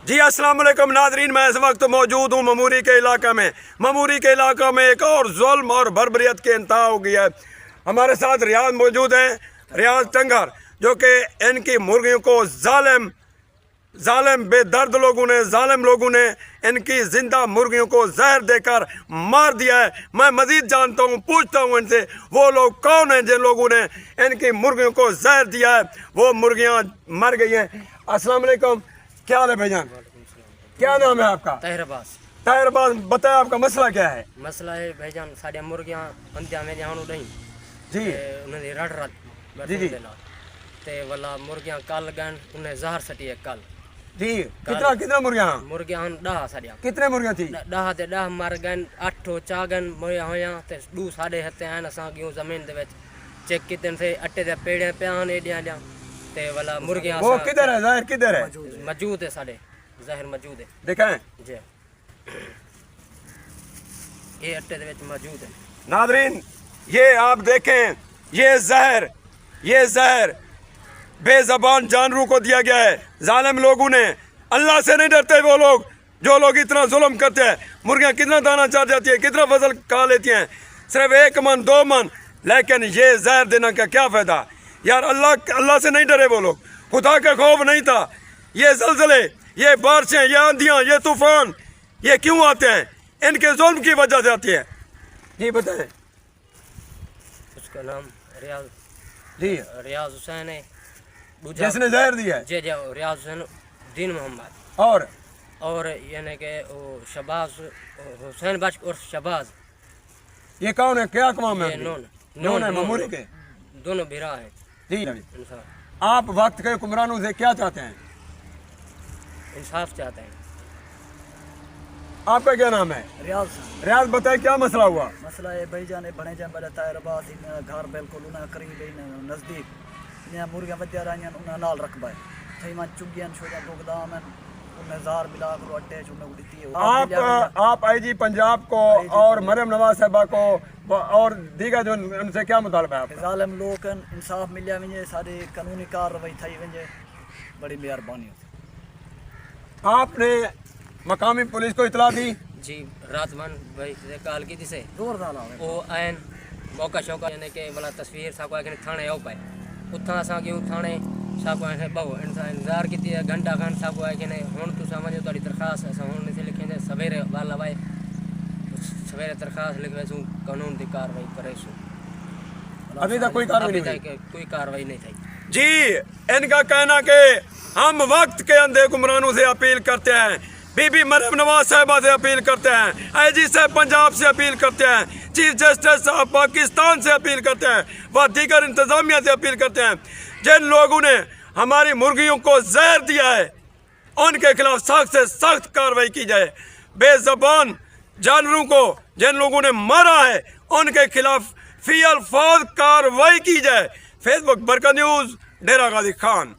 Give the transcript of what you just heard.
जी अस्सलाम वालेकुम नादरीन, मैं इस वक्त मौजूद हूँ ममूरी के इलाका में। ममूरी के इलाका में एक और जुल्म और बर्बरियत के इंतहा हो गया है। हमारे साथ रियाज मौजूद हैं, रियाज टंगर, जो कि इनकी मुर्गियों को जालिम बेदर्द जालिम लोगों ने इनकी जिंदा मुर्गियों को जहर देकर मार दिया है। मैं मजीद जानता हूँ, पूछता हूँ इनसे वो लोग कौन हैं जिन लोगों ने इनकी मुर्गियों को जहर दिया है। वो मुर्गियाँ मर गई हैं। अस्सलाम वालेकुम, क्या हाल है भाईजान? क्या नाम है आपका? ताहिर अब्बास, बताया आपका मसला क्या है? मसला है भाईजान, साढ़े मुर्गियां अंतिया में जान उड़ई जी उन्हें रड़ रड़ जी जी ते वाला मुर्गियां कल गन उन्हें जहर सटी है कल जी। कितना मुर्गियां 10 साड़िया कितने मुर्गियां थी? 10 ते 10 मर गन, 8 चागन मोया होया ते 2 साढ़े हते आन असा गियो जमीन दे विच चेक कितन से अट्टे दे पेड़े प्यान एडिया एडिया ते वाला मुर्गियां वो किधर है? ज़ाहिर किधर है? मौजूद है साढ़े ज़ाहिर मौजूद है। दिखाएं जी ये अट्टे दे विच मौजूद है। नादरीन, ये आप देखें, ये जहर बेज़बान जानवरों को दिया गया है जालिम लोगों ने। अल्लाह से नहीं डरते वो लोग जो लोग इतना जुल्म करते हैं। मुर्गियां कितना दाना चाट जाती है, कितना फसल खा लेती हैं, सिर्फ 1 मन 2 मन, लेकिन ये जहर देना का क्या फायदा यार? अल्लाह से नहीं डरे वो लोग, खुदा का खौफ नहीं था। ये ज़लज़ले, ये बारिशें, ये आंधियां, ये तूफान, ये क्यों आते हैं? इनके जुल्म की वजह से आती है। जी बताएं। उसका नाम जी रियाज हुसैन है, जिसने जहर दिया है। जी रियाज हुसैन दीन मोहम्मद और यानी कि वो शबाज हुसैन बख्श और शबाज। ये कौन है? क्या कमाम है? नून है ममूरी के दोनों बिरा हैं। जी आप वक्त के हुक्मरानों से क्या चाहते हैं? इंसाफ चाहते हैं। आपका क्या नाम है? रियाज, बताए क्या मसला हुआ? मसला है भाईजान बने जाए मेरा तायर अब्बास घर बिल्कुल उन्हें करीब नज़दीक ने मुर्गियां बच्चा रही उन्हें नाल रखबा है थई मन चुगियन छोटा गोदाम उन्हें जार मिला कर अट्टे चुने उड़ती है। आप आईजी पंजाब को और मरियम नवाज साहबा को और दीगर जो उनसे क्या मुतालबा है? जालिम लोग इंसाफ मिलिया वजे, सारी कानूनी कार्रवाई थी वजे, बड़ी मेहरबानी होती। आपने मकामी पुलिस को इतला दी? जी रात मन भाई से कॉल की थी से जोरदार ओ आयन मौका शौका यानी कि वाला तस्वीर साको आके थाने आओ पाए उथा असा क्यों थाने साको आके बहु इंतजार की घंटा खंड साको आके ने हुन तू समझो तोड़ी दरखास्त असा हुन से लिखे सवेरे वाला भाई सवेरे दरखास्त लिखवे सु कानून की कार्रवाई करे सु। अभी तक कोई कार्रवाई नहीं थी। जी इनका कहना कि हम वक्त के अंधे हुक्मरानों से अपील करते हैं, बीबी मरियम नवाज साहिबा से अपील करते हैं, आईजी साहब पंजाब से अपील करते हैं, चीफ जस्टिस ऑफ पाकिस्तान से अपील करते हैं, व दीगर इंतजामिया से अपील करते हैं। जिन लोगों ने हमारी मुर्गियों को जहर दिया है उनके खिलाफ सख्त से सख्त कार्रवाई की जाए। बेज़बान जानवरों को जिन लोगों ने मारा है उनके खिलाफ फी अल्फाज कार्रवाई की जाए। फेसबुक बरका न्यूज़, डेरा गाजी खान।